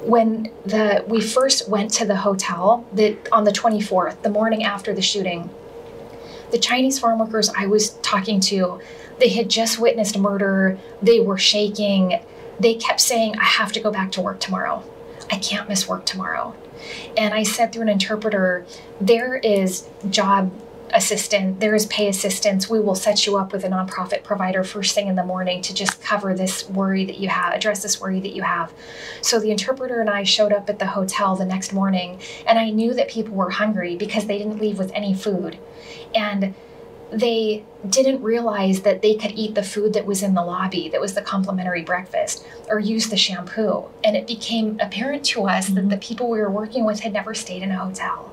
When we first went to the hotel on the 24th, the morning after the shooting, the Chinese farm workers I was talking to, they had just witnessed murder. They were shaking. They kept saying, I have to go back to work tomorrow. I can't miss work tomorrow. And I said through an interpreter, there is job assistant, there is pay assistance. We will set you up with a nonprofit provider first thing in the morning to just cover this worry that you have, address this worry that you have. So the interpreter and I showed up at the hotel the next morning, and I knew that people were hungry because they didn't leave with any food. And they didn't realize that they could eat the food that was in the lobby, that was the complimentary breakfast, or use the shampoo. And it became apparent to us that the people we were working with had never stayed in a hotel.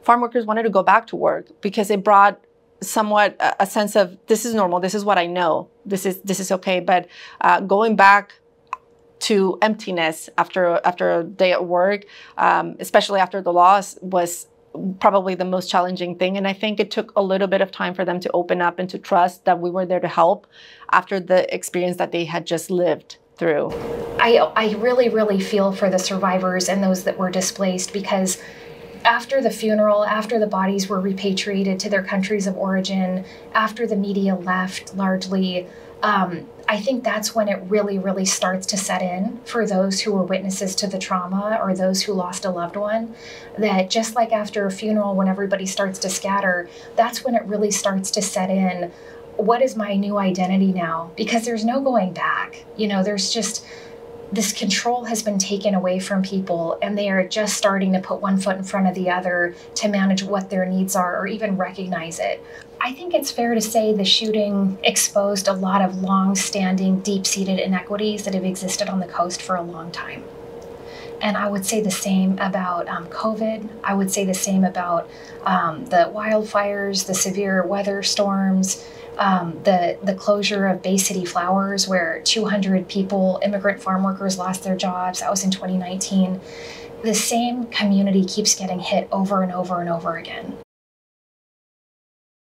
Farm workers wanted to go back to work because it brought somewhat a sense of, this is normal, this is what I know, this is okay. But going back to emptiness after a day at work, especially after the loss, was probably the most challenging thing. And I think it took a little bit of time for them to open up and to trust that we were there to help after the experience that they had just lived through. I really, really feel for the survivors and those that were displaced, because after the funeral, after the bodies were repatriated to their countries of origin, after the media left largely, I think that's when it really, really starts to set in for those who were witnesses to the trauma or those who lost a loved one, that just like after a funeral, when everybody starts to scatter, that's when it really starts to set in. What is my new identity now? Because there's no going back. You know, there's just, this control has been taken away from people, and they are just starting to put one foot in front of the other to manage what their needs are or even recognize it. I think it's fair to say the shooting exposed a lot of long-standing, deep-seated inequities that have existed on the coast for a long time. And I would say the same about COVID. I would say the same about the wildfires, the severe weather storms, the closure of Bay City Flowers, where 200 people, immigrant farm workers, lost their jobs. That was in 2019. The same community keeps getting hit over and over and over again.